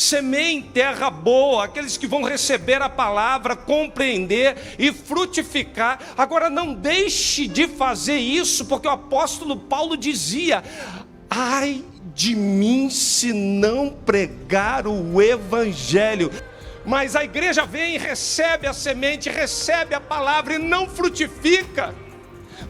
semeie em terra boa, aqueles que vão receber a palavra, compreender e frutificar. Agora não deixe de fazer isso, porque o apóstolo Paulo dizia: ai de mim se não pregar o evangelho. Mas a igreja vem, recebe a semente, recebe a palavra e não frutifica.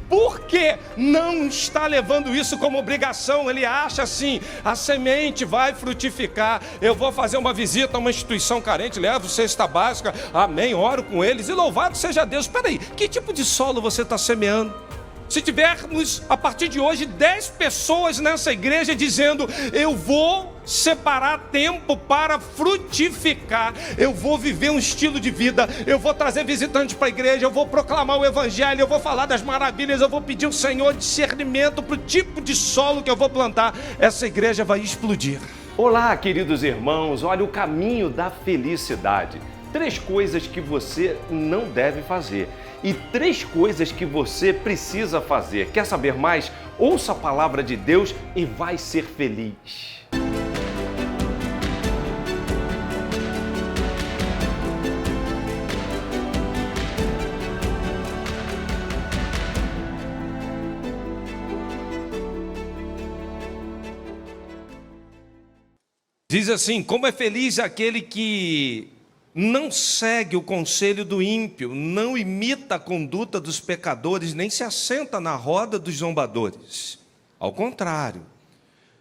Por que não está levando isso como obrigação? Ele acha assim: a semente vai frutificar, eu vou fazer uma visita a uma instituição carente, levo cesta básica, amém, oro com eles e louvado seja Deus. Espera aí, que tipo de solo você está semeando? Se tivermos a partir de hoje 10 pessoas nessa igreja dizendo: eu vou separar tempo para frutificar, eu vou viver um estilo de vida, eu vou trazer visitantes para a igreja, eu vou proclamar o evangelho, eu vou falar das maravilhas, eu vou pedir ao Senhor discernimento para o tipo de solo que eu vou plantar, essa igreja vai explodir. Olá, queridos irmãos, olha o caminho da felicidade. 3 coisas que você não deve fazer e 3 coisas que você precisa fazer. Quer saber mais? Ouça a palavra de Deus e vai ser feliz. Diz assim: como é feliz aquele que não segue o conselho do ímpio, não imita a conduta dos pecadores, nem se assenta na roda dos zombadores. Ao contrário,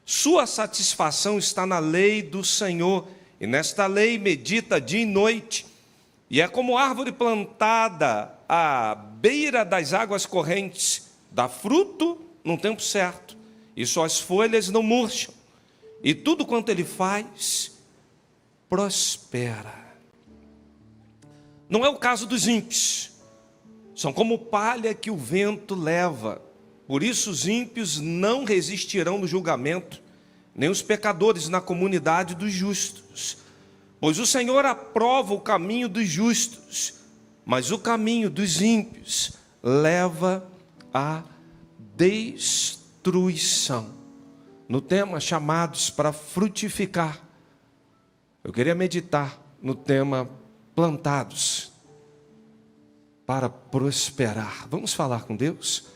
sua satisfação está na lei do Senhor, e nesta lei medita dia e noite. E é como árvore plantada à beira das águas correntes, dá fruto no tempo certo, e suas folhas não murcham, e tudo quanto ele faz, prospera. Não é o caso dos ímpios, são como palha que o vento leva. Por isso os ímpios não resistirão no julgamento, nem os pecadores na comunidade dos justos. Pois o Senhor aprova o caminho dos justos, mas o caminho dos ímpios leva à destruição. No tema chamados para frutificar, eu queria meditar no tema plantados para prosperar. Vamos falar com Deus?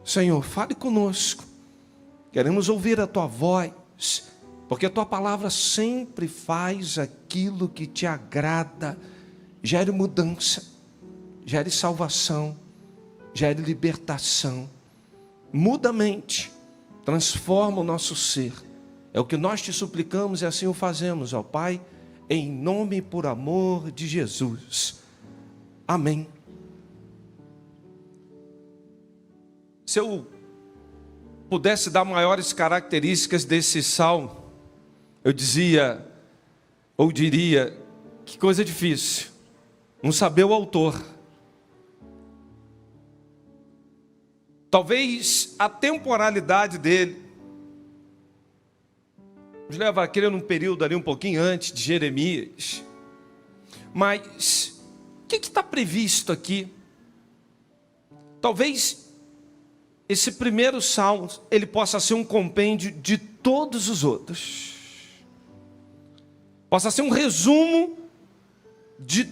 Senhor, fale conosco. Queremos ouvir a Tua voz, porque a Tua palavra sempre faz aquilo que Te agrada. Gere mudança, gere salvação, gere libertação. Muda a mente, transforma o nosso ser. É o que nós Te suplicamos e assim o fazemos, ó Pai, em nome e por amor de Jesus. Amém. Se eu pudesse dar maiores características desse salmo, eu dizia, ou diria, que coisa difícil, não saber o autor. Talvez a temporalidade dele nos leva a crer num período ali um pouquinho antes de Jeremias. Mas o que está previsto aqui? Talvez esse primeiro salmo ele possa ser um compêndio de todos os outros. Possa ser um resumo de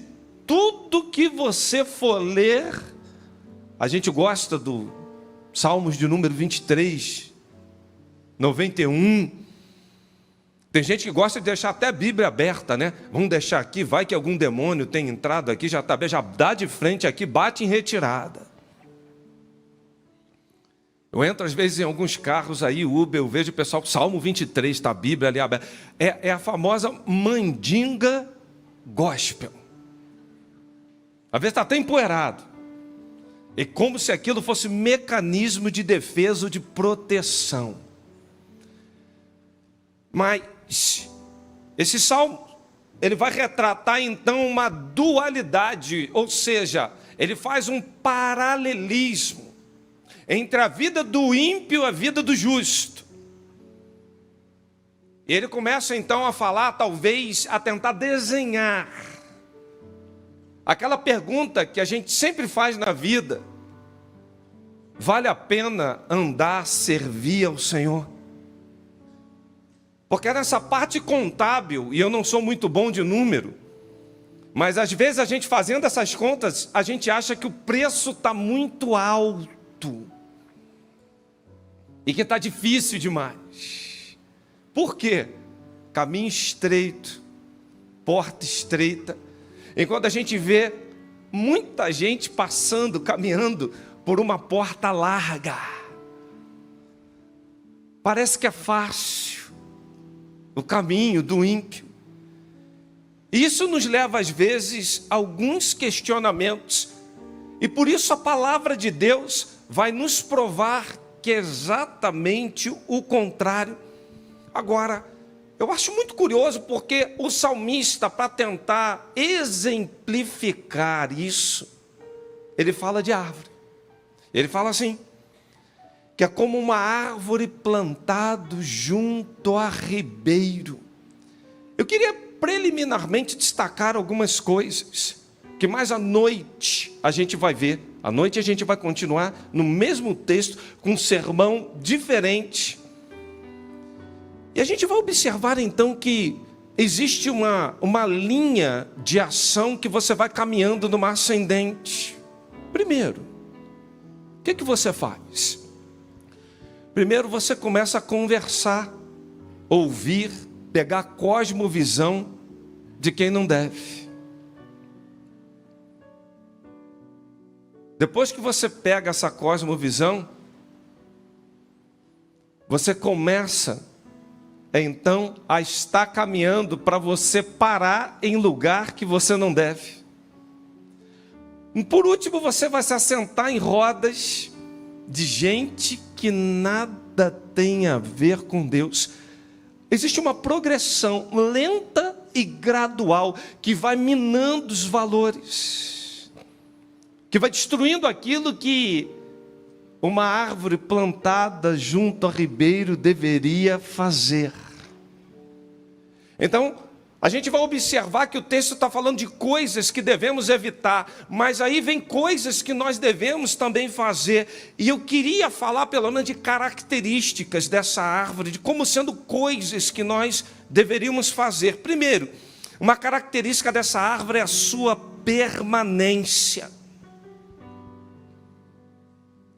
tudo que você for ler. A gente gosta do Salmos de número 23, 91. Tem gente que gosta de deixar até a Bíblia aberta, né? Vamos deixar aqui, vai que algum demônio tem entrado aqui, já dá de frente aqui, bate em retirada. Eu entro às vezes em alguns carros aí, Uber, eu vejo o pessoal, Salmo 23, está a Bíblia ali aberta. É a famosa mandinga gospel. Às vezes está até empoeirado. É como se aquilo fosse mecanismo de defesa ou de proteção. Mas esse salmo, ele vai retratar então uma dualidade, ou seja, ele faz um paralelismo entre a vida do ímpio e a vida do justo. E ele começa então a falar, talvez, a tentar desenhar aquela pergunta que a gente sempre faz na vida: vale a pena andar, servir ao Senhor? Porque nessa parte contábil, e eu não sou muito bom de número, mas às vezes a gente fazendo essas contas, a gente acha que o preço está muito alto. E que está difícil demais. Por quê? Caminho estreito, porta estreita. Enquanto a gente vê muita gente passando, caminhando por uma porta larga. Parece que é fácil o caminho do ímpio. Isso nos leva às vezes a alguns questionamentos. E por isso a palavra de Deus vai nos provar que é exatamente o contrário. Agora, eu acho muito curioso porque o salmista, para tentar exemplificar isso, ele fala de árvore. Ele fala assim, que é como uma árvore plantada junto a ribeiro. Eu queria preliminarmente destacar algumas coisas, que mais à noite a gente vai ver. À noite a gente vai continuar no mesmo texto, com um sermão diferente. E a gente vai observar então que existe uma linha de ação que você vai caminhando numa ascendente. Primeiro, o que você faz? Primeiro você começa a conversar, ouvir, pegar a cosmovisão de quem não deve. Depois que você pega essa cosmovisão, você começa então a estar caminhando para você parar em lugar que você não deve. Por último, você vai se assentar em rodas de gente que nada tem a ver com Deus. Existe uma progressão lenta e gradual que vai minando os valores, que vai destruindo aquilo que uma árvore plantada junto a ribeiro deveria fazer. Então, a gente vai observar que o texto está falando de coisas que devemos evitar, mas aí vem coisas que nós devemos também fazer. E eu queria falar pelo menos de características dessa árvore, de como sendo coisas que nós deveríamos fazer. Primeiro, uma característica dessa árvore é a sua permanência.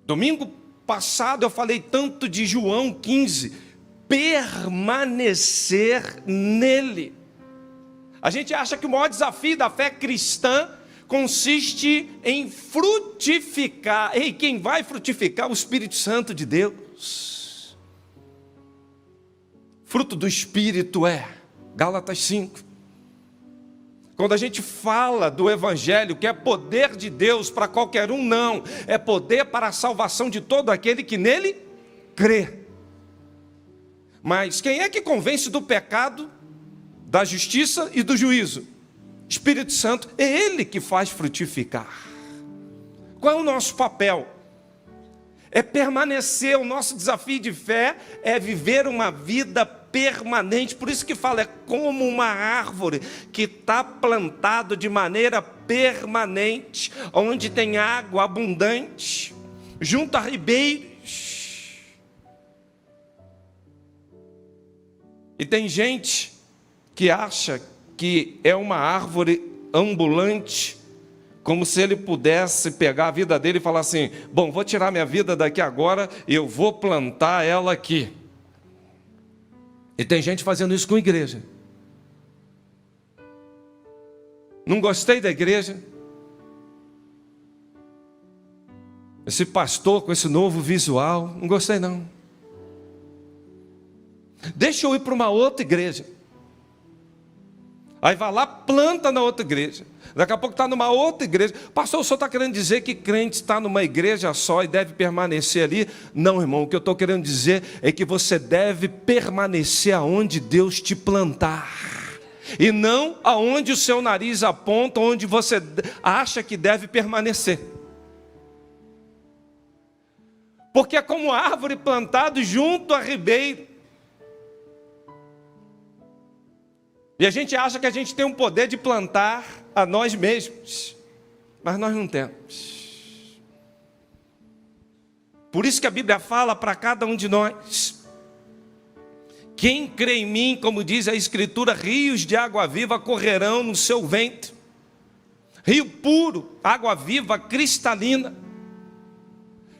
Domingo passado eu falei tanto de João 15, permanecer nele. A gente acha que o maior desafio da fé cristã consiste em frutificar. E quem vai frutificar? O Espírito Santo de Deus. Fruto do Espírito é Gálatas 5. Quando a gente fala do Evangelho, que é poder de Deus para qualquer um, não. É poder para a salvação de todo aquele que nele crê. Mas quem é que convence do pecado, da justiça e do juízo? Espírito Santo, é Ele que faz frutificar. Qual é o nosso papel? É permanecer. O nosso desafio de fé é viver uma vida permanente. Por isso que fala, é como uma árvore que está plantado de maneira permanente, onde tem água abundante, junto a ribeiros. E tem gente que acha que é uma árvore ambulante, como se ele pudesse pegar a vida dele e falar assim, bom, vou tirar minha vida daqui agora e eu vou plantar ela aqui. E tem gente fazendo isso com a igreja. Não gostei da igreja. Esse pastor com esse novo visual, não gostei não. Deixa eu ir para uma outra igreja. Aí vai lá, planta na outra igreja. Daqui a pouco está numa outra igreja. Pastor, o senhor está querendo dizer que crente está numa igreja só e deve permanecer ali? Não, irmão, o que eu estou querendo dizer é que você deve permanecer aonde Deus te plantar. E não aonde o seu nariz aponta, onde você acha que deve permanecer. Porque é como árvore plantada junto a ribeiro. E a gente acha que a gente tem um poder de plantar a nós mesmos, mas nós não temos. Por isso que a Bíblia fala para cada um de nós Quem crê em mim, como diz a Escritura, rios de água viva correrão no seu ventre. Rio puro, água viva, cristalina.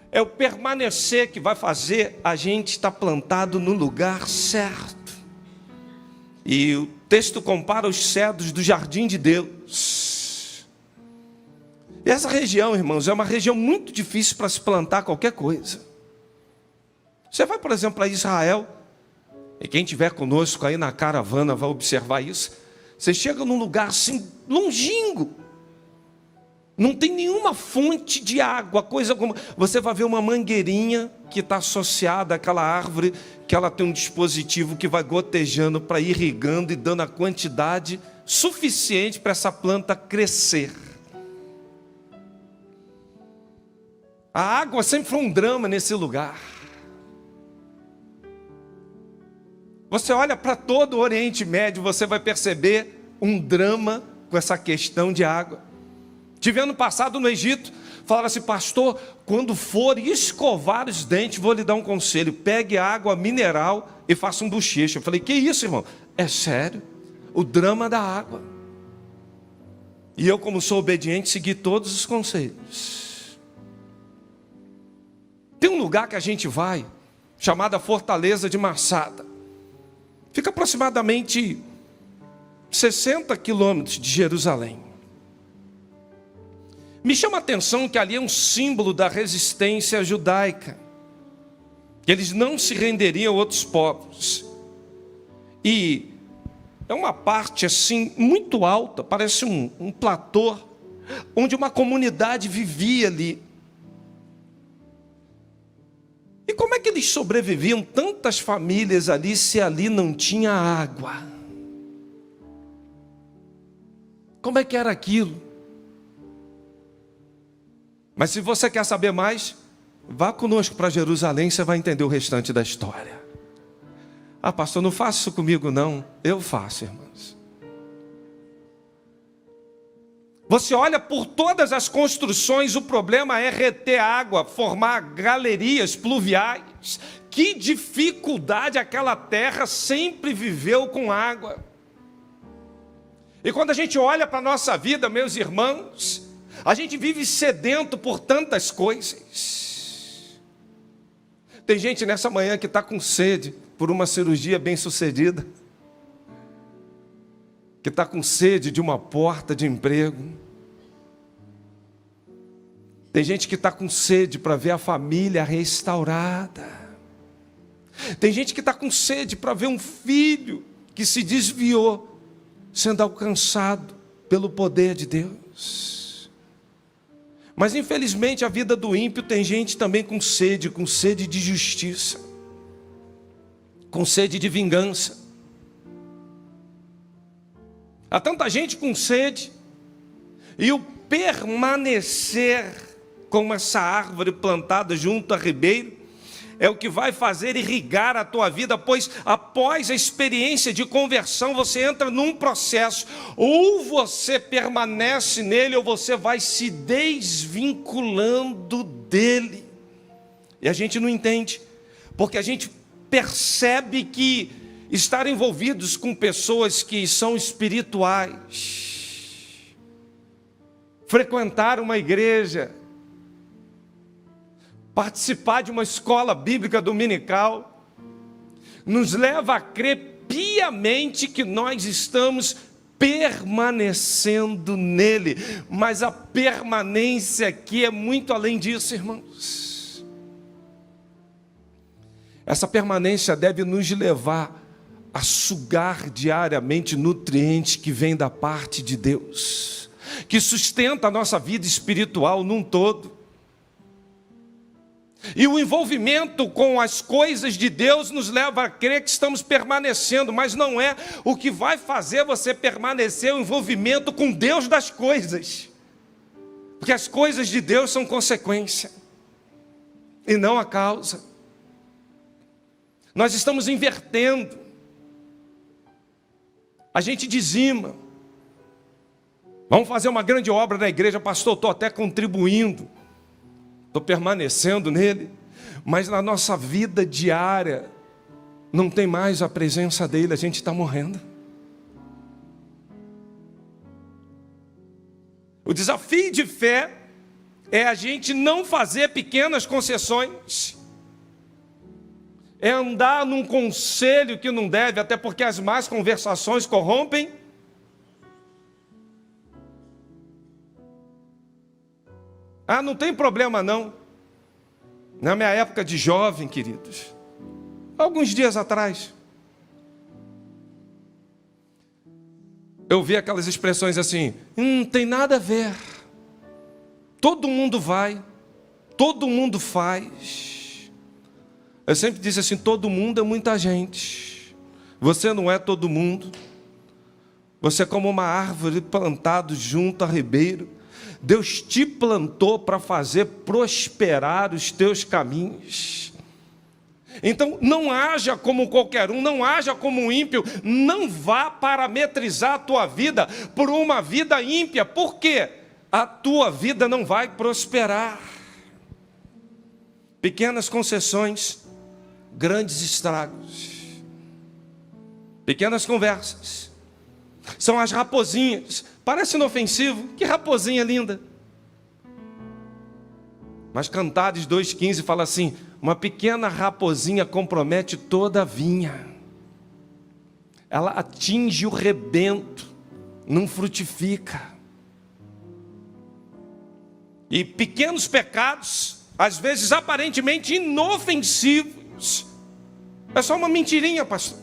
É o permanecer que vai fazer a gente estar plantado no lugar certo. E o texto compara os cedros do jardim de Deus. E essa região, irmãos, é uma região muito difícil para se plantar qualquer coisa. Você vai, por exemplo, para Israel, e quem estiver conosco aí na caravana vai observar isso. Você chega num lugar assim, longínquo. Não tem nenhuma fonte de água, coisa como... Você vai ver uma mangueirinha que está associada àquela árvore, que ela tem um dispositivo que vai gotejando para ir irrigando e dando a quantidade suficiente para essa planta crescer. A água sempre foi um drama nesse lugar. Você olha para todo o Oriente Médio, você vai perceber um drama com essa questão de água. Tive ano passado no Egito, falaram assim: pastor, quando for escovar os dentes, vou lhe dar um conselho, pegue água mineral e faça um bochecho. Eu falei: que isso, irmão? É sério? O drama da água. E eu, como sou obediente, segui todos os conselhos. Tem um lugar que a gente vai, chamada Fortaleza de Massada. Fica aproximadamente 60 quilômetros de Jerusalém. Me chama a atenção que ali é um símbolo da resistência judaica. Eles não se renderiam a outros povos. E é uma parte assim muito alta, parece um platô, onde uma comunidade vivia ali. E como é que eles sobreviviam, tantas famílias ali, se ali não tinha água? Como é que era aquilo? Mas se você quer saber mais, vá conosco para Jerusalém, você vai entender o restante da história. Ah, pastor, não faça isso comigo não. Eu faço, irmãos. Você olha por todas as construções, o problema é reter água, formar galerias pluviais. Que dificuldade aquela terra sempre viveu com água. E quando a gente olha para a nossa vida, meus irmãos, a gente vive sedento por tantas coisas. Tem gente nessa manhã que está com sede por uma cirurgia bem sucedida, que está com sede de uma porta de emprego. Tem gente que está com sede para ver a família restaurada. Tem gente que está com sede para ver um filho que se desviou sendo alcançado pelo poder de Deus. Mas infelizmente a vida do ímpio tem gente também com sede de justiça, com sede de vingança. Há tanta gente com sede, e o permanecer como essa árvore plantada junto a ribeiro, é o que vai fazer irrigar a tua vida, pois após a experiência de conversão, você entra num processo, ou você permanece nele, ou você vai se desvinculando dele. E a gente não entende, porque a gente percebe que estar envolvidos com pessoas que são espirituais, frequentar uma igreja, participar de uma escola bíblica dominical, nos leva a crer piamente que nós estamos permanecendo nele. Mas a permanência aqui é muito além disso, irmãos. Essa permanência deve nos levar a sugar diariamente nutrientes que vêm da parte de Deus, que sustenta a nossa vida espiritual num todo. E o envolvimento com as coisas de Deus nos leva a crer que estamos permanecendo, mas não é o que vai fazer você permanecer, o envolvimento com Deus das coisas. Porque as coisas de Deus são consequência e não a causa. Nós estamos invertendo. A gente dizima. Vamos fazer uma grande obra na igreja, pastor, estou até contribuindo. Estou permanecendo nele, mas na nossa vida diária, não tem mais a presença dele, a gente está morrendo. O desafio de fé é a gente não fazer pequenas concessões, é andar num conselho que não deve, até porque as más conversações corrompem. Ah, não tem problema não. Na minha época de jovem, queridos, alguns dias atrás, eu vi aquelas expressões assim, tem nada a ver. Todo mundo vai, todo mundo faz. Eu sempre disse assim, todo mundo é muita gente. Você não é todo mundo. Você é como uma árvore plantada junto a ribeiro. Deus te plantou para fazer prosperar os teus caminhos. Então, não haja como qualquer um, não haja como um ímpio, não vá parametrizar a tua vida por uma vida ímpia, por quê? A tua vida não vai prosperar. Pequenas concessões, grandes estragos. Pequenas conversas, são as raposinhas, parece inofensivo, que raposinha linda. Mas Cantares 2,15 fala assim, uma pequena raposinha compromete toda a vinha. Ela atinge o rebento, não frutifica. E pequenos pecados, às vezes aparentemente inofensivos, é só uma mentirinha, pastor.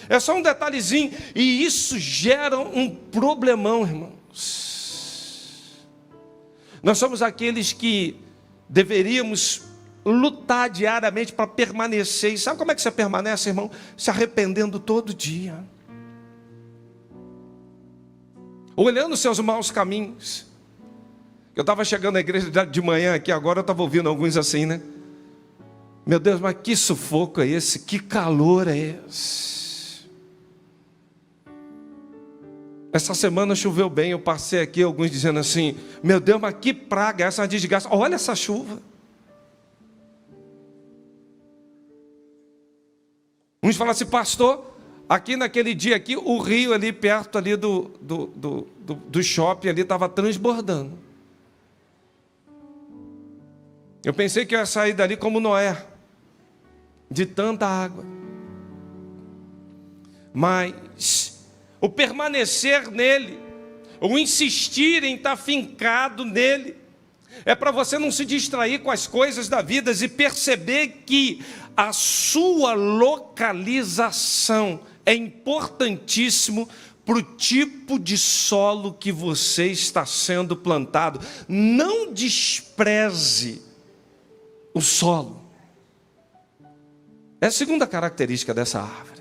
É só um detalhezinho, e isso gera um problemão, irmãos. Nós somos aqueles que deveríamos lutar diariamente para permanecer. E sabe como é que você permanece, irmão? Se arrependendo todo dia, olhando seus maus caminhos. Eu estava chegando na igreja de manhã aqui, agora eu estava ouvindo alguns assim, né? Meu Deus, mas que sufoco é esse? Que calor é esse? Essa semana choveu bem, eu passei aqui, alguns dizendo assim, meu Deus, mas que praga, essa é uma desgraça. Olha essa chuva. Uns falam assim, pastor, aqui naquele dia aqui, o rio ali perto ali do shopping ali estava transbordando. Eu pensei que eu ia sair dali como Noé, de tanta água. Mas o permanecer nele, o insistir em estar fincado nele, é para você não se distrair com as coisas da vida e perceber que a sua localização é importantíssimo para o tipo de solo que você está sendo plantado. Não despreze o solo. É a segunda característica dessa árvore.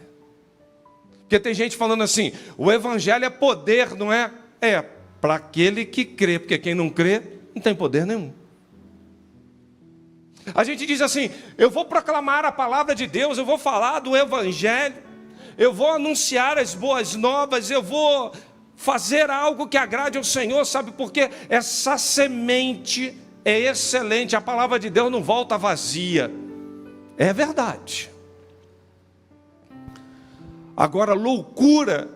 Porque tem gente falando assim, o evangelho é poder, não é? É, para aquele que crê, porque quem não crê, não tem poder nenhum. A gente diz assim, eu vou proclamar a palavra de Deus, eu vou falar do evangelho, eu vou anunciar as boas novas, eu vou fazer algo que agrade ao Senhor, sabe por quê? Essa semente é excelente, a palavra de Deus não volta vazia. É verdade. Agora, loucura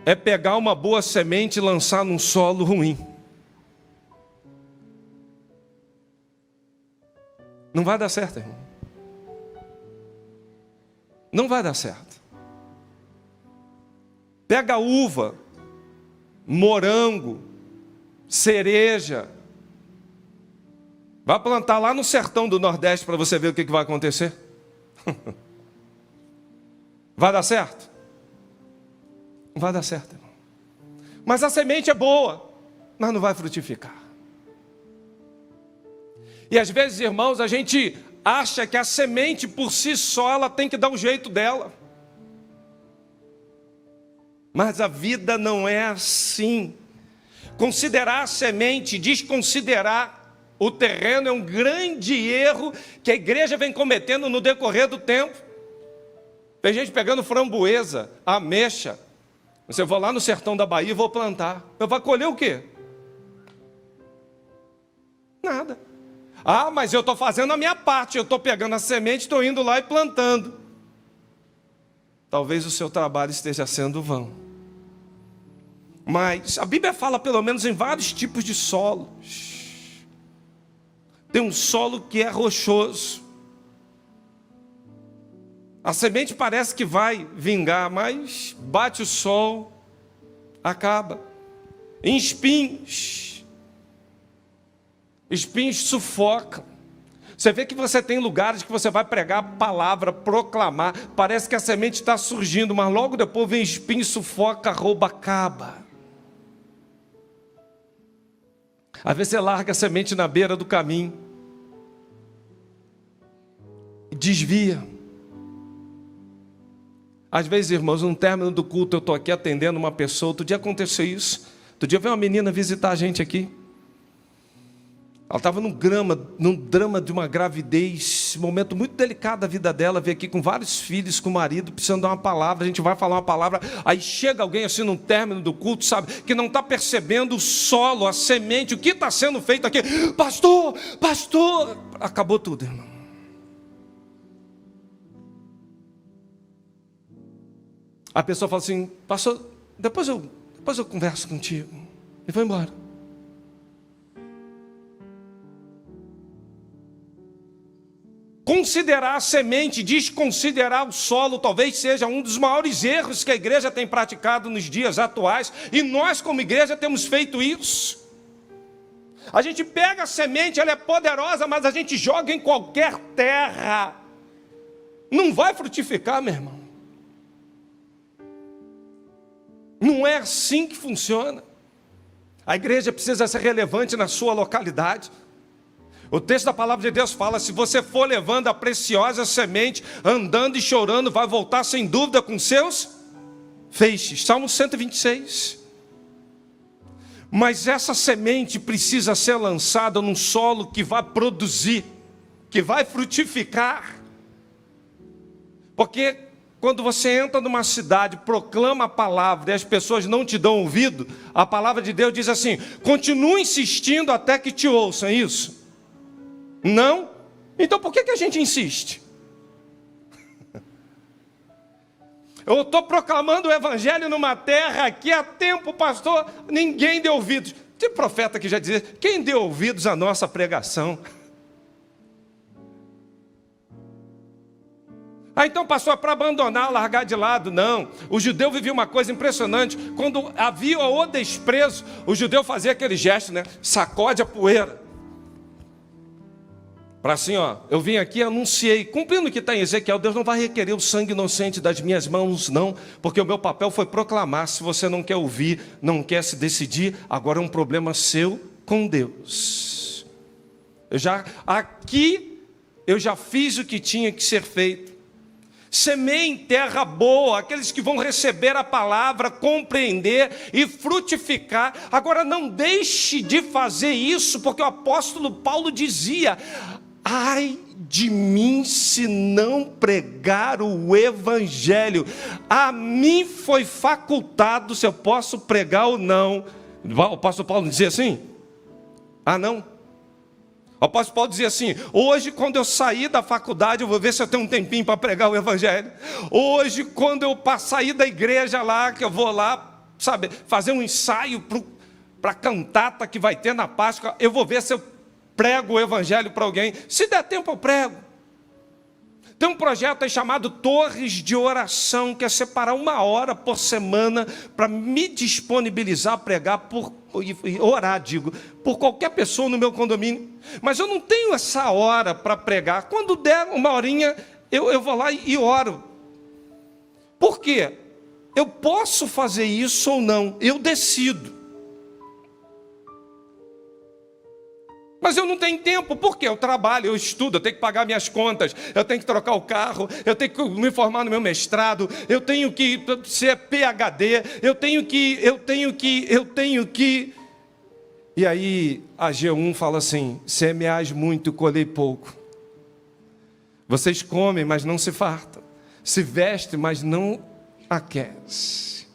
é pegar uma boa semente e lançar num solo ruim. Não vai dar certo, irmão. Não vai dar certo. Pega uva, morango, cereja. Vai plantar lá no sertão do Nordeste para você ver o que vai acontecer. Vai dar certo? Não vai dar certo, irmão. Mas a semente é boa, mas não vai frutificar. E às vezes, irmãos, a gente acha que a semente por si só, ela tem que dar o jeito dela. Mas a vida não é assim. Considerar a semente, desconsiderar o terreno é um grande erro que a igreja vem cometendo no decorrer do tempo. Tem gente pegando framboesa, ameixa. Você vai lá no sertão da Bahia e vou plantar. Eu vou colher o quê? Nada. Ah, mas eu estou fazendo a minha parte. Eu estou pegando a semente, estou indo lá e plantando. talvez o seu trabalho esteja sendo vão. Mas a Bíblia fala pelo menos em vários tipos de solos. Tem um solo que é rochoso. A semente parece que vai vingar, mas bate o sol, acaba. Em espinhos. Espinhos sufocam. Você vê que você tem lugares que você vai pregar a palavra, proclamar. Parece que a semente está surgindo, mas logo depois vem espinho, sufoca, rouba, acaba. Às vezes você larga a semente na beira do caminho. E desvia. Às vezes, irmãos, no término do culto, eu estou aqui atendendo uma pessoa. Outro dia aconteceu isso. Outro dia veio uma menina visitar a gente aqui. Ela estava num drama de uma gravidez, um momento muito delicado da vida dela, veio aqui com vários filhos, com o marido, precisando dar uma palavra, a gente vai falar uma palavra, aí chega alguém assim no término do culto, sabe, que não está percebendo o solo, a semente, o que está sendo feito aqui. Pastor, acabou tudo, irmão. A pessoa fala assim, pastor, depois eu converso contigo, e vou embora. Considerar a semente, desconsiderar o solo, talvez seja um dos maiores erros que a igreja tem praticado nos dias atuais, e nós como igreja temos feito isso. A gente pega a semente, ela é poderosa, mas a gente joga em qualquer terra, não vai frutificar, meu irmão. Não é assim que funciona. A igreja precisa ser relevante na sua localidade. O texto da palavra de Deus fala, se você for levando a preciosa semente, andando e chorando, vai voltar sem dúvida com seus feixes. Salmo 126. Mas essa semente precisa ser lançada num solo que vai produzir, que vai frutificar. Porque quando você entra numa cidade, proclama a palavra e as pessoas não te dão ouvido, a palavra de Deus diz assim, continue insistindo até que te ouçam, é isso? Não? Então por que a gente insiste? Eu estou proclamando o evangelho numa terra que há tempo, pastor, ninguém deu ouvidos. Tem profeta que já dizia, quem deu ouvidos à nossa pregação? Então, pastor, é para abandonar, largar de lado? Não. O judeu vivia uma coisa impressionante. Quando havia o desprezo, o judeu fazia aquele gesto, né? Sacode a poeira. Para assim, eu vim aqui e anunciei, cumprindo o que está em Ezequiel, Deus não vai requerer o sangue inocente das minhas mãos, não, porque o meu papel foi proclamar. Se você não quer ouvir, não quer se decidir, agora é um problema seu com Deus. Eu já fiz o que tinha que ser feito. Semeie em terra boa, aqueles que vão receber a palavra, compreender e frutificar. Agora não deixe de fazer isso, porque o apóstolo Paulo dizia, ai de mim se não pregar o evangelho. A mim foi facultado se eu posso pregar ou não. O apóstolo Paulo dizia assim? Não. O apóstolo Paulo dizia assim, hoje quando eu sair da faculdade, eu vou ver se eu tenho um tempinho para pregar o evangelho. Hoje quando eu sair da igreja lá, que eu vou lá, sabe, fazer um ensaio para a cantata que vai ter na Páscoa, eu vou ver se eu prego o evangelho para alguém. Se der tempo eu prego. Tem um projeto aí chamado Torres de Oração, que é separar 1 hora por semana para me disponibilizar a pregar orar, por qualquer pessoa no meu condomínio. Mas eu não tenho essa hora para pregar. Quando der 1 horinha, eu vou lá e oro. Por quê? Eu posso fazer isso ou não, eu decido. Mas eu não tenho tempo, porque eu trabalho, eu estudo, eu tenho que pagar minhas contas, eu tenho que trocar o carro, eu tenho que me formar no meu mestrado, eu tenho que ser PhD, eu tenho que... E aí a G1 fala assim, semeais muito, colhei pouco. Vocês comem, mas não se fartam. Se vestem, mas não aquecem.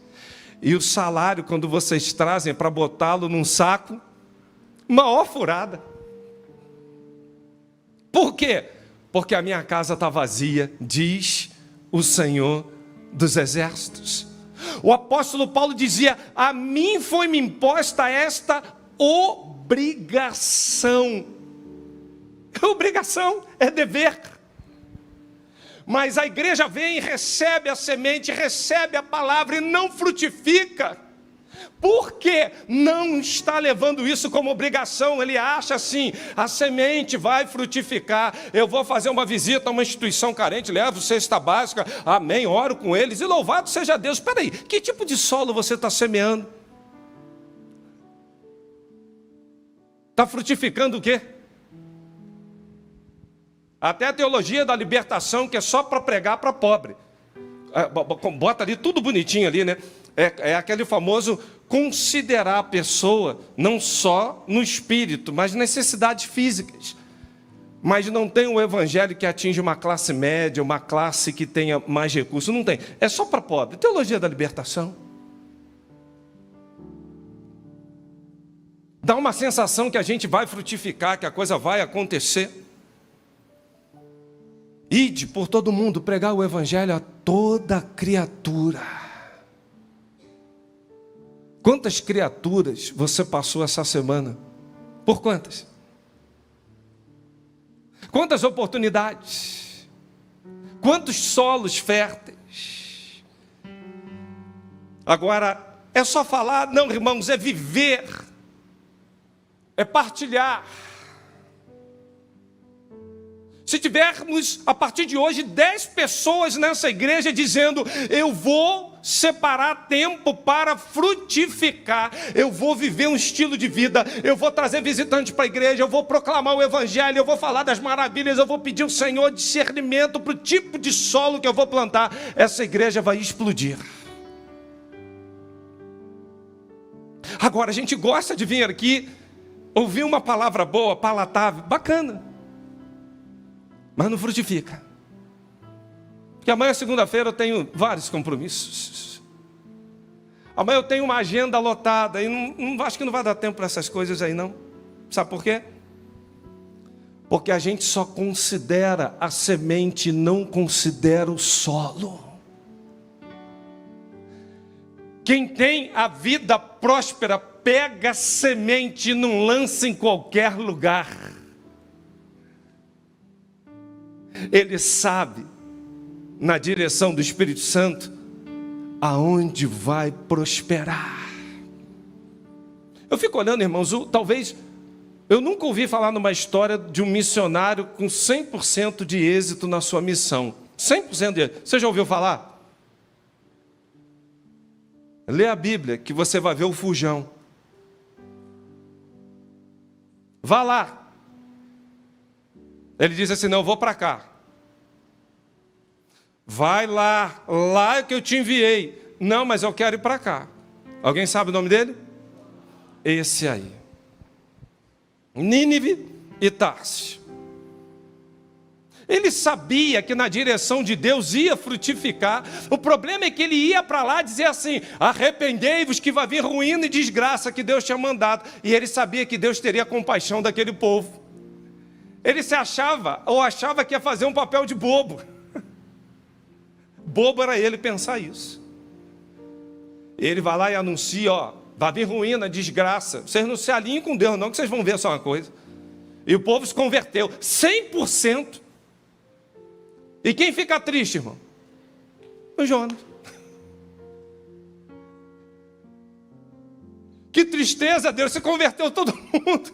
E o salário, quando vocês trazem para botá-lo num saco, maior furada. Por quê? Porque a minha casa está vazia, diz o Senhor dos exércitos. O apóstolo Paulo dizia: a mim foi-me imposta esta obrigação. Obrigação é dever. Mas a igreja vem, recebe a semente, recebe a palavra e não frutifica. Por que não está levando isso como obrigação? Ele acha assim: a semente vai frutificar, eu vou fazer uma visita a uma instituição carente, levo cesta básica, amém, oro com eles, e louvado seja Deus. Espera aí, que tipo de solo você está semeando? Está frutificando o quê? Até a teologia da libertação, que é só para pregar para pobre. Bota ali tudo bonitinho ali, né? É aquele famoso considerar a pessoa não só no espírito, mas necessidades físicas. Mas não tem um evangelho que atinge uma classe média, uma classe que tenha mais recursos. Não tem. É só para pobre. Teologia da libertação. Dá uma sensação que a gente vai frutificar, que a coisa vai acontecer. Ide por todo mundo pregar o evangelho a toda criatura. Quantas criaturas você passou essa semana? Por quantas? Quantas oportunidades? Quantos solos férteis? Agora, é só falar? Não, irmãos, é viver. É partilhar. Se tivermos, a partir de hoje, 10 pessoas nessa igreja dizendo: eu vou separar tempo para frutificar, eu vou viver um estilo de vida, eu vou trazer visitantes para a igreja, eu vou proclamar o evangelho, eu vou falar das maravilhas, eu vou pedir ao Senhor discernimento para o tipo de solo que eu vou plantar, essa igreja vai explodir. Agora, a gente gosta de vir aqui, ouvir uma palavra boa, palatável, bacana, mas não frutifica. Porque amanhã, segunda-feira, eu tenho vários compromissos. Amanhã eu tenho uma agenda lotada, e acho que não vai dar tempo para essas coisas aí, não. Sabe por quê? Porque a gente só considera a semente, não considera o solo. Quem tem a vida próspera, pega a semente e não lança em qualquer lugar. Ele sabe, na direção do Espírito Santo, aonde vai prosperar. Eu fico olhando, irmãos, talvez, eu nunca ouvi falar numa história de um missionário com 100% de êxito na sua missão. 100% de êxito. Você já ouviu falar? Lê a Bíblia, que você vai ver o fujão. Vá lá. Ele diz assim: não, eu vou para cá. Vai lá, lá é que eu te enviei. Não, mas eu quero ir para cá. Alguém sabe o nome dele? Esse aí. Nínive e Tarsis. Ele sabia que na direção de Deus ia frutificar. O problema é que ele ia para lá dizer assim: arrependei-vos que vai vir ruína e desgraça que Deus tinha mandado. E ele sabia que Deus teria compaixão daquele povo. Ele se achava, ou achava que ia fazer um papel de bobo. Bobo era ele pensar isso. Ele vai lá e anuncia: ó, vai vir ruína, desgraça. Vocês não se alinhem com Deus não, que vocês vão ver só uma coisa. E o povo se converteu, 100%. E quem fica triste, irmão? O Jonas. Que tristeza, Deus, se converteu todo mundo.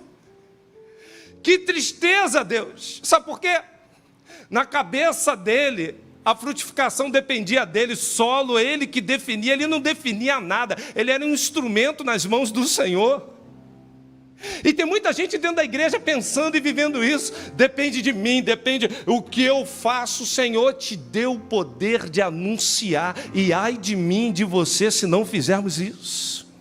Que tristeza, Deus. Sabe por quê? Na cabeça dele, a frutificação dependia dele, solo, ele que definia, ele não definia nada, ele era um instrumento nas mãos do Senhor. E tem muita gente dentro da igreja pensando e vivendo isso: depende de mim, depende o que eu faço. O Senhor te deu o poder de anunciar, e ai de mim, de você, se não fizermos isso.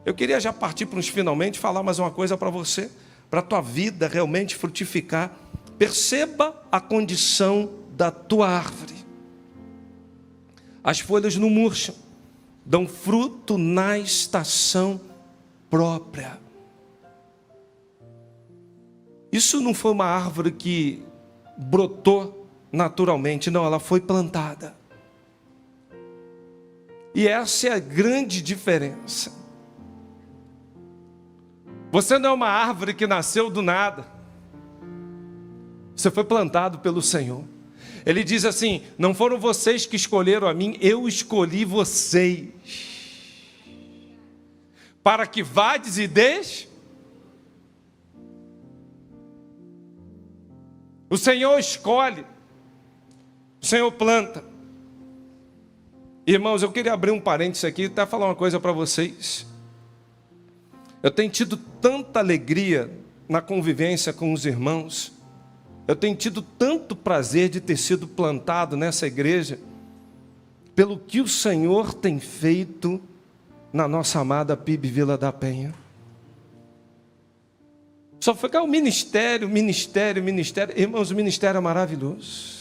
Eu queria já partir para uns finalmente, falar mais uma coisa para você, para a tua vida realmente frutificar. Perceba a condição da tua árvore. As folhas não murcham, dão fruto na estação própria. Isso não foi uma árvore que brotou naturalmente, não, ela foi plantada. E essa é a grande diferença. Você não é uma árvore que nasceu do nada. Você foi plantado pelo Senhor. Ele diz assim: não foram vocês que escolheram a mim, eu escolhi vocês. Para que vades e deis. O Senhor escolhe. O Senhor planta. Irmãos, eu queria abrir um parênteses aqui e até falar uma coisa para vocês. Eu tenho tido tanta alegria na convivência com os irmãos. Eu tenho tido tanto prazer de ter sido plantado nessa igreja, pelo que o Senhor tem feito na nossa amada PIB Vila da Penha. Só ficar o ministério. Irmãos, o ministério é maravilhoso.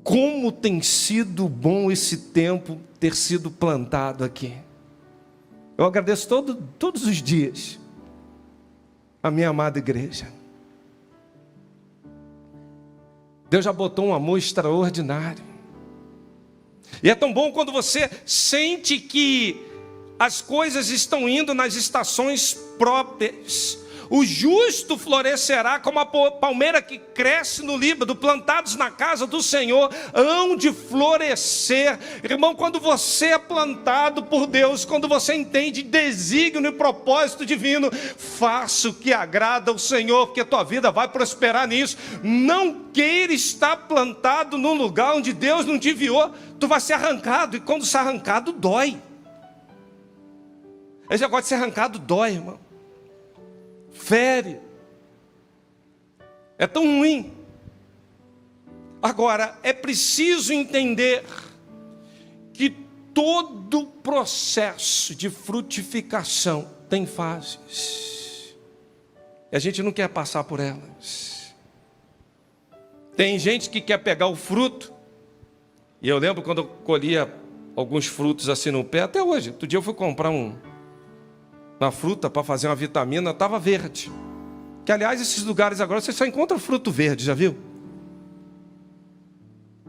Como tem sido bom esse tempo ter sido plantado aqui. Eu agradeço todos os dias a minha amada igreja. Deus já botou um amor extraordinário. E é tão bom quando você sente que as coisas estão indo nas estações próprias. O justo florescerá como a palmeira que cresce no Líbano, plantados na casa do Senhor, hão de florescer. Irmão, quando você é plantado por Deus, quando você entende desígnio e propósito divino, faça o que agrada ao Senhor, porque a tua vida vai prosperar nisso. Não queira estar plantado num lugar onde Deus não te enviou. Tu vai ser arrancado, e quando ser arrancado, dói. Esse negócio de ser arrancado dói, irmão. Fere. É tão ruim. Agora, é preciso entender que todo processo de frutificação tem fases. E a gente não quer passar por elas. Tem gente que quer pegar o fruto. E eu lembro quando eu colhia alguns frutos assim no pé, até hoje. Outro dia eu fui comprar uma fruta para fazer uma vitamina, estava verde. Que aliás, esses lugares agora você só encontra fruto verde, já viu?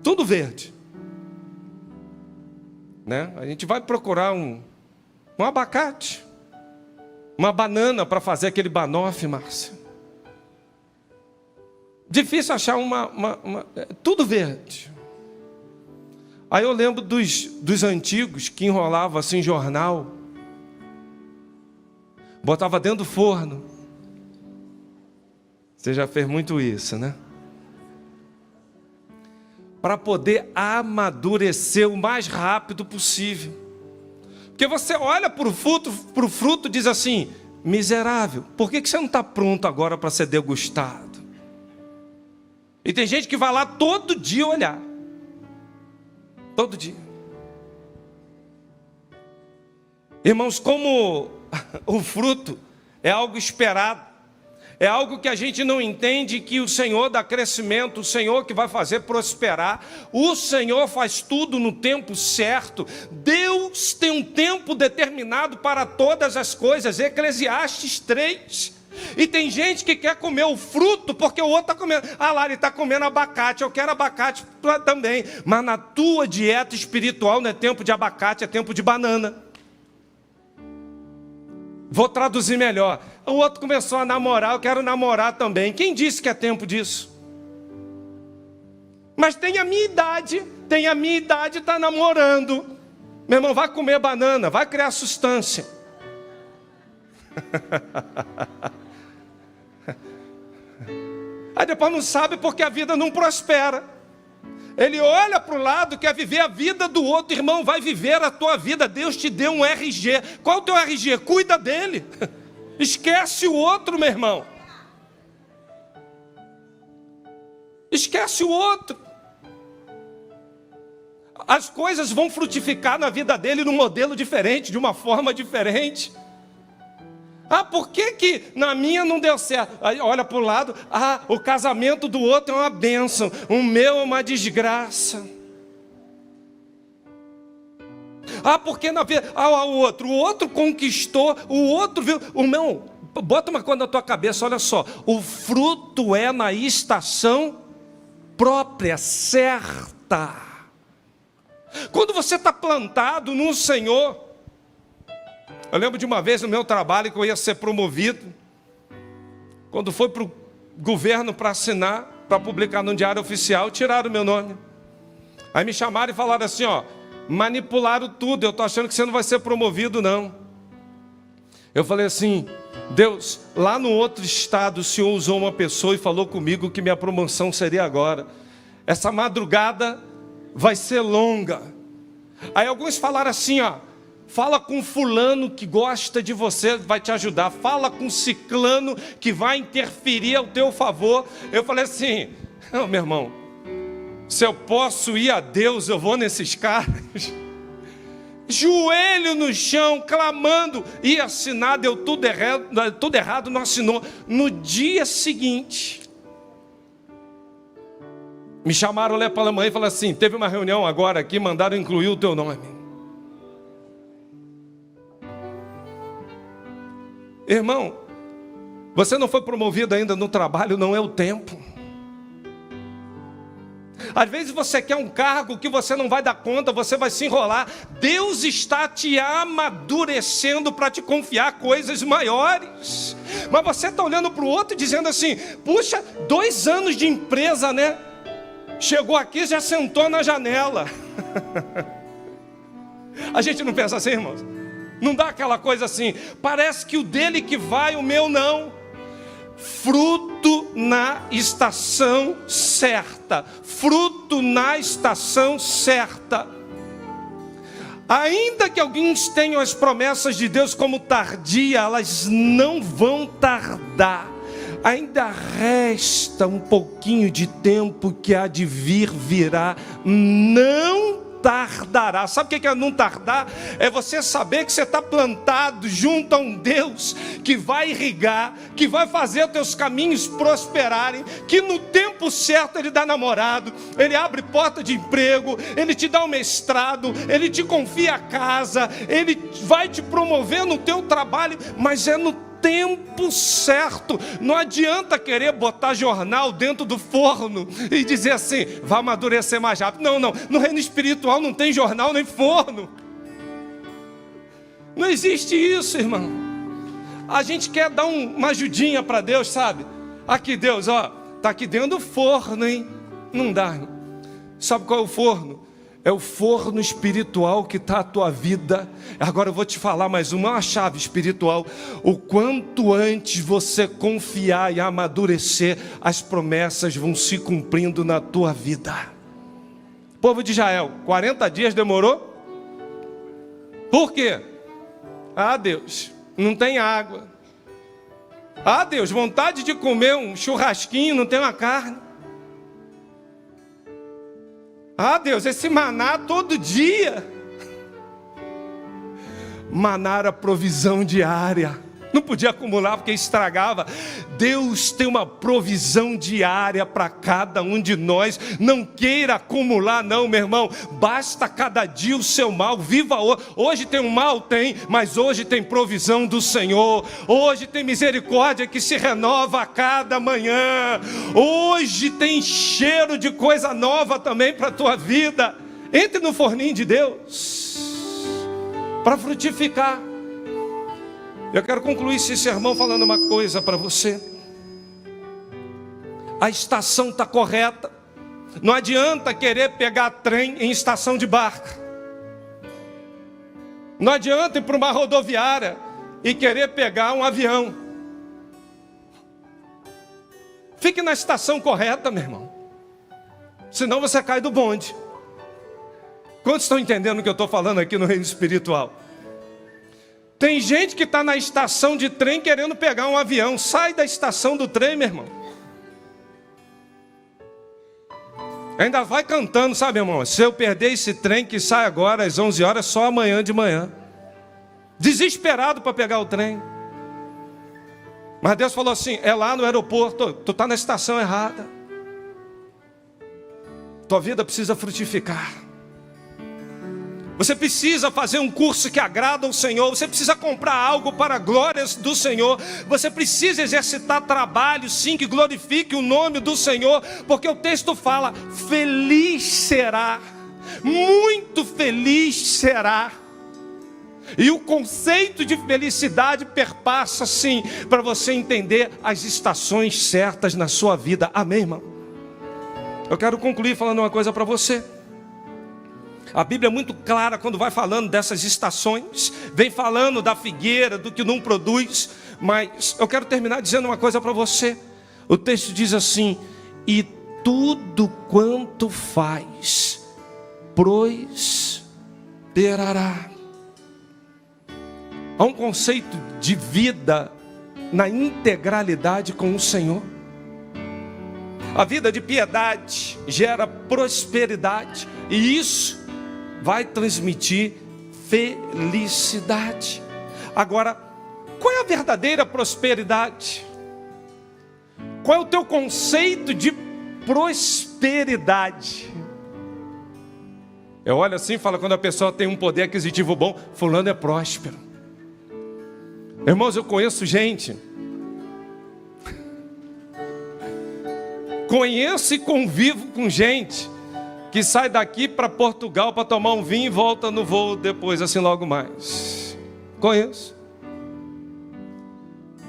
Tudo verde, né? A gente vai procurar um abacate, uma banana para fazer aquele banoffee, Márcia. Difícil achar tudo verde. Aí eu lembro dos antigos que enrolavam assim jornal, botava dentro do forno. Você já fez muito isso, né? Para poder amadurecer o mais rápido possível. Porque você olha para o fruto e diz assim: miserável, por que você não está pronto agora para ser degustado? E tem gente que vai lá todo dia olhar. Todo dia. Irmãos, como o fruto é algo esperado, é algo que a gente não entende, que o Senhor dá crescimento, o Senhor que vai fazer prosperar, o Senhor faz tudo no tempo certo. Deus tem um tempo determinado para todas as coisas, Eclesiastes 3. E tem gente que quer comer o fruto porque o outro está comendo. Ah lá, ele está comendo abacate, eu quero abacate também. Mas na tua dieta espiritual não é tempo de abacate, é tempo de banana. Vou traduzir melhor. O outro começou a namorar, eu quero namorar também. Quem disse que é tempo disso? Mas tem a minha idade, está namorando. Meu irmão, vai comer banana, vai criar sustância. Aí depois não sabe porque a vida não prospera. Ele olha para o lado, quer viver a vida do outro. Irmão, vai viver a tua vida. Deus te deu um RG. Qual é o teu RG? Cuida dele. Esquece o outro, meu irmão. Esquece o outro. As coisas vão frutificar na vida dele num modelo diferente, de uma forma diferente. Ah, por que na minha não deu certo? Aí olha para o lado, o casamento do outro é uma bênção, o meu é uma desgraça. Porque na vida, o outro conquistou, o outro viu. O meu, bota uma coisa na tua cabeça, olha só, o fruto é na estação própria, certa. Quando você está plantado no Senhor. Eu lembro de uma vez no meu trabalho que eu ia ser promovido. Quando foi para o governo para assinar, para publicar no Diário Oficial, tiraram o meu nome. Aí me chamaram e falaram assim, ó, manipularam tudo, eu estou achando que você não vai ser promovido não. Eu falei assim, Deus, lá no outro estado o Senhor usou uma pessoa e falou comigo que minha promoção seria agora. Essa madrugada vai ser longa. Aí alguns falaram assim, ó, fala com fulano que gosta de você, vai te ajudar. Fala com ciclano que vai interferir ao teu favor. Eu falei assim, não, meu irmão, se eu posso ir a Deus, eu vou nesses caras. Joelho no chão, clamando. Ia assinar, deu tudo errado, não assinou. No dia seguinte, me chamaram lá pela manhã e falaram assim, teve uma reunião agora aqui, mandaram incluir o teu nome. Irmão, você não foi promovido ainda no trabalho, não é o tempo. Às vezes você quer um cargo que você não vai dar conta, você vai se enrolar. Deus está te amadurecendo para te confiar coisas maiores. Mas você está olhando para o outro e dizendo assim, puxa, 2 anos de empresa, né? Chegou aqui, já sentou na janela. A gente não pensa assim, irmãos? Não dá aquela coisa assim, parece que o dele que vai, o meu não. Fruto na estação certa. Fruto na estação certa. Ainda que alguns tenham as promessas de Deus como tardia, elas não vão tardar. Ainda resta um pouquinho de tempo que há de vir, virá. Não tardará. Sabe o que é não tardar? É você saber que você está plantado junto a um Deus que vai irrigar, que vai fazer os teus caminhos prosperarem, que no tempo certo Ele dá namorado, Ele abre porta de emprego, Ele te dá um mestrado, Ele te confia a casa, Ele vai te promover no teu trabalho, mas é no tempo certo. Não adianta querer botar jornal dentro do forno e dizer assim, vai amadurecer mais rápido. Não, no reino espiritual não tem jornal nem forno. Não existe isso, irmão. A gente quer dar uma ajudinha para Deus, sabe? Aqui Deus, ó, tá aqui dentro do forno, hein? Não dá, irmão. Sabe qual é o forno? É o forno espiritual que está a tua vida. Agora eu vou te falar mais uma chave espiritual. O quanto antes você confiar e amadurecer, as promessas vão se cumprindo na tua vida. Povo de Israel, 40 dias demorou? Por quê? Ah, Deus, não tem água. Ah, Deus, vontade de comer um churrasquinho, não tem uma carne. Ah, Deus, esse maná todo dia. Maná era provisão diária. Não podia acumular porque estragava. Deus tem uma provisão diária para cada um de nós. Não queira acumular não, meu irmão. Basta cada dia o seu mal. Viva hoje. Hoje tem um mal, tem. Mas hoje tem provisão do Senhor. Hoje tem misericórdia que se renova a cada manhã. Hoje tem cheiro de coisa nova também para a tua vida. Entre no forninho de Deus para frutificar. Eu quero concluir esse sermão falando uma coisa para você. A estação está correta. Não adianta querer pegar trem em estação de barca. Não adianta ir para uma rodoviária e querer pegar um avião. Fique na estação correta, meu irmão. Senão você cai do bonde. Quantos estão entendendo o que eu estou falando aqui no reino espiritual? Tem gente que está na estação de trem querendo pegar um avião. Sai da estação do trem, meu irmão. Ainda vai cantando, sabe, irmão? Se eu perder esse trem que sai agora às 11 horas, só amanhã de manhã. Desesperado para pegar o trem. Mas Deus falou assim, é lá no aeroporto, tu está na estação errada. Tua vida precisa frutificar. Você precisa fazer um curso que agrada ao Senhor. Você precisa comprar algo para a glória do Senhor. Você precisa exercitar trabalho, sim, que glorifique o nome do Senhor. Porque o texto fala, feliz será muito feliz será. E o conceito de felicidade perpassa, sim, para você entender as estações certas na sua vida. Amém, irmão? Eu quero concluir falando uma coisa para você. A Bíblia é muito clara quando vai falando dessas estações, vem falando da figueira, do que não produz, mas eu quero terminar dizendo uma coisa para você. O texto diz assim: e tudo quanto faz, prosperará. Há um conceito de vida na integralidade com o Senhor. A vida de piedade gera prosperidade, e isso vai transmitir felicidade. Agora, qual é a verdadeira prosperidade? Qual é o teu conceito de prosperidade? Eu olho assim e falo, quando a pessoa tem um poder aquisitivo bom, fulano é próspero. Irmãos, eu conheço gente, conheço e convivo com gente que sai daqui para Portugal para tomar um vinho e volta no voo depois, assim logo mais. Conheço.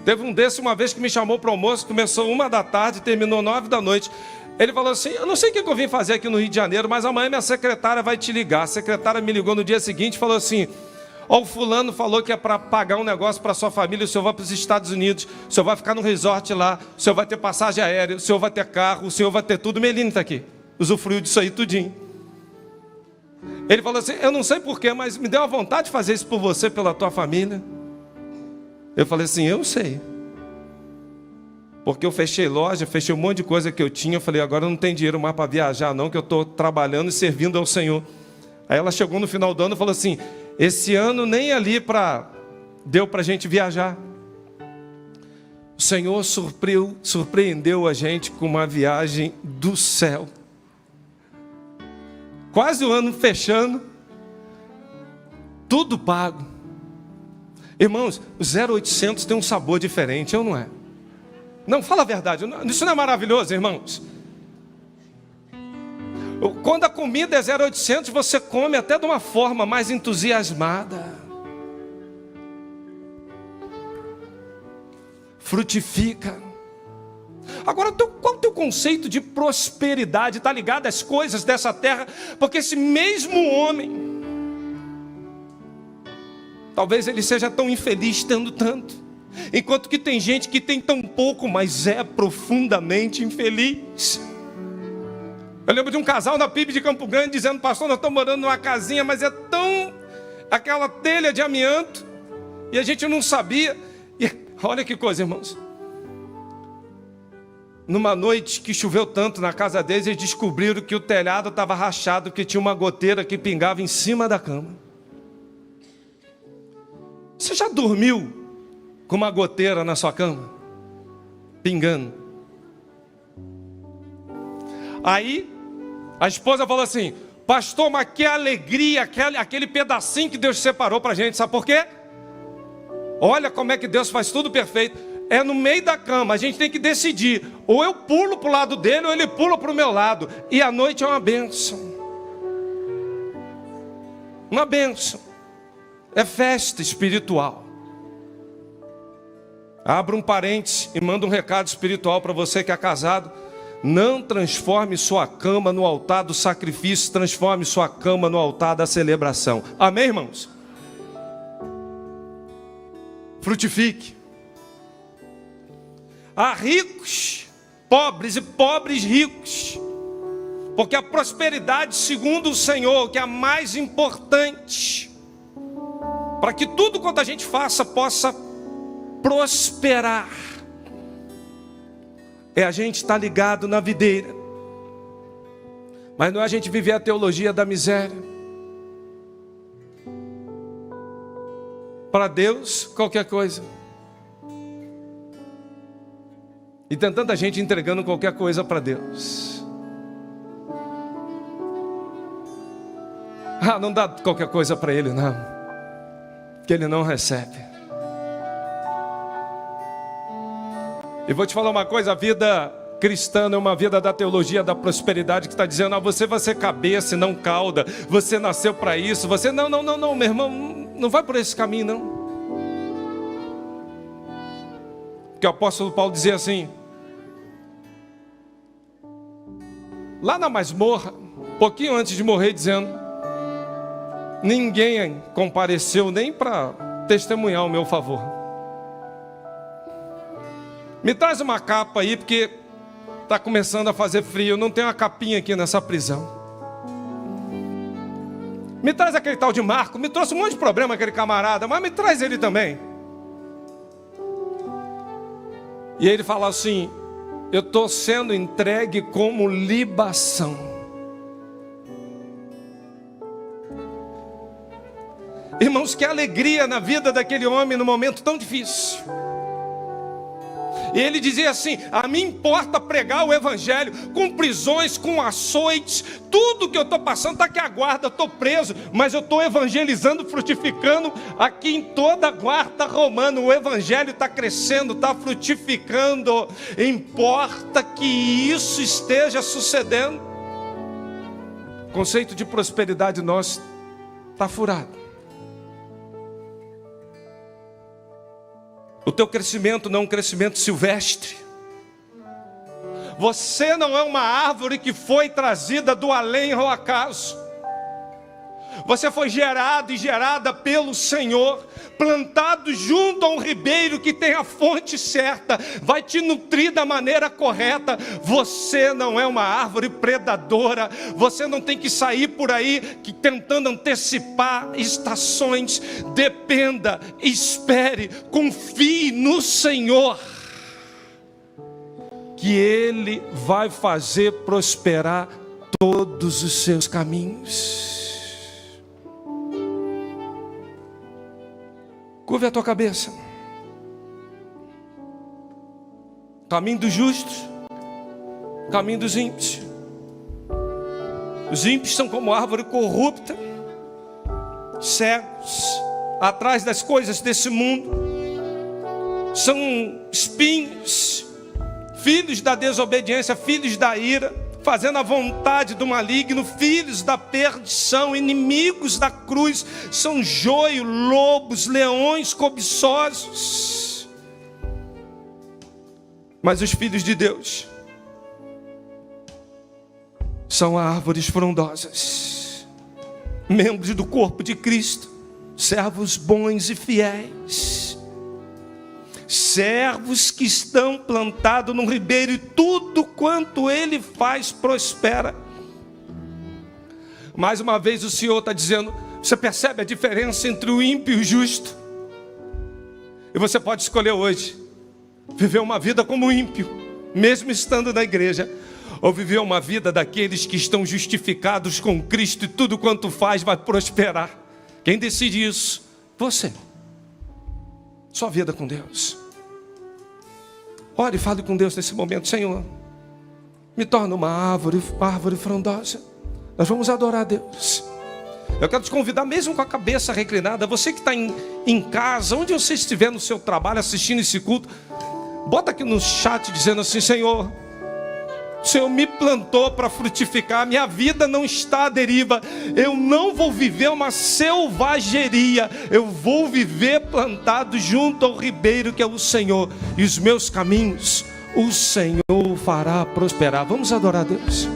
Teve um desses uma vez que me chamou para o almoço, começou 1h, terminou 9h. Ele falou assim: eu não sei o que eu vim fazer aqui no Rio de Janeiro, mas amanhã minha secretária vai te ligar. A secretária me ligou no dia seguinte e falou assim: ó, o fulano falou que é para pagar um negócio para sua família, o senhor vai para os Estados Unidos, o senhor vai ficar no resort lá, o senhor vai ter passagem aérea, o senhor vai ter carro, o senhor vai ter tudo. Meline está aqui, usufruiu disso aí tudinho. Ele falou assim: eu não sei porquê, mas me deu a vontade de fazer isso por você, pela tua família. Eu falei assim: eu sei. Porque eu fechei loja, fechei um monte de coisa que eu tinha. Eu falei: agora eu não tenho dinheiro mais para viajar não, que eu estou trabalhando e servindo ao Senhor. Aí ela chegou no final do ano e falou assim: esse ano nem ali deu para a gente viajar. O Senhor surpreendeu a gente com uma viagem do céu. Quase o ano fechando, tudo pago. Irmãos, o 0800 tem um sabor diferente, ou não é? Não, fala a verdade, isso não é maravilhoso, irmãos? Quando a comida é 0800, você come até de uma forma mais entusiasmada. Frutifica. Agora, qual é o teu conceito de prosperidade? Está ligado às coisas dessa terra? Porque esse mesmo homem, talvez ele seja tão infeliz tendo tanto, enquanto que tem gente que tem tão pouco, mas é profundamente infeliz. Eu lembro de um casal na PIB de Campo Grande dizendo: pastor, nós estamos morando numa casinha, mas é tão aquela telha de amianto, e a gente não sabia. E olha que coisa, irmãos. Numa noite que choveu tanto na casa deles, eles descobriram que o telhado estava rachado, que tinha uma goteira que pingava em cima da cama. Você já dormiu com uma goteira na sua cama? Pingando. Aí, a esposa falou assim: pastor, mas que alegria, aquele pedacinho que Deus separou para a gente. Sabe por quê? Olha como é que Deus faz tudo perfeito. É no meio da cama, a gente tem que decidir: ou eu pulo para o lado dele, ou ele pula para o meu lado. E a noite é uma bênção. Uma bênção. É festa espiritual. Abra um parênteses e manda um recado espiritual para você que é casado. Não transforme sua cama no altar do sacrifício, transforme sua cama no altar da celebração. Amém, irmãos? Frutifique. Há ricos, pobres e pobres ricos, porque a prosperidade, segundo o Senhor, que é a mais importante, para que tudo quanto a gente faça possa prosperar, é a gente estar ligado na videira. Mas não é a gente viver a teologia da miséria. Para Deus, qualquer coisa. E tem tanta gente entregando qualquer coisa para Deus. Ah, não dá qualquer coisa para Ele, não, que Ele não recebe. E vou te falar uma coisa: a vida cristã, não é uma vida da teologia da prosperidade que está dizendo, você vai ser cabeça e não cauda, você nasceu para isso, você... Não, meu irmão, não vai por esse caminho, não. Porque o apóstolo Paulo dizia assim, lá na masmorra, pouquinho antes de morrer, dizendo, ninguém compareceu nem para testemunhar o meu favor. Me traz uma capa aí, porque está começando a fazer frio, não tem uma capinha aqui nessa prisão. Me traz aquele tal de Marco, me trouxe um monte de problema aquele camarada, mas me traz ele também. E ele fala assim, eu estou sendo entregue como libação. Irmãos, que alegria na vida daquele homem no momento tão difícil. E ele dizia assim, a mim importa pregar o evangelho, com prisões, com açoites, tudo que eu estou passando está aqui a guarda, estou preso, mas eu estou evangelizando, frutificando aqui em toda a guarda romana, o evangelho está crescendo, está frutificando, importa que isso esteja sucedendo. O conceito de prosperidade nosso está furado. O teu crescimento não é um crescimento silvestre. Você não é uma árvore que foi trazida do além ao acaso. Você foi gerado e gerada pelo Senhor, plantado junto a um ribeiro que tem a fonte certa, vai te nutrir da maneira correta. Você não é uma árvore predadora, você não tem que sair por aí tentando antecipar estações. Dependa, espere, confie no Senhor, que Ele vai fazer prosperar todos os seus caminhos. Curve a tua cabeça. Caminho dos justos, caminho dos ímpios. Os ímpios são como árvore corrupta, cegos, atrás das coisas desse mundo. São espinhos, filhos da desobediência, filhos da ira, fazendo a vontade do maligno, filhos da perdição, inimigos da cruz, são joio, lobos, leões cobiçosos. Mas os filhos de Deus são árvores frondosas, membros do corpo de Cristo, servos bons e fiéis, servos que estão plantados num ribeiro e tudo quanto ele faz prospera. Mais uma vez o Senhor está dizendo, você percebe a diferença entre o ímpio e o justo? E você pode escolher hoje, viver uma vida como ímpio, mesmo estando na igreja, ou viver uma vida daqueles que estão justificados com Cristo e tudo quanto faz vai prosperar. Quem decide isso? Você. Sua vida com Deus. Ore e fale com Deus nesse momento. Senhor, me torna uma árvore frondosa. Nós vamos adorar a Deus. Eu quero te convidar, mesmo com a cabeça reclinada, você que está em casa, onde você estiver no seu trabalho assistindo esse culto, bota aqui no chat dizendo assim, Senhor, o Senhor me plantou para frutificar, minha vida não está à deriva, eu não vou viver uma selvageria, eu vou viver plantado junto ao ribeiro que é o Senhor, e os meus caminhos o Senhor fará prosperar. Vamos adorar a Deus.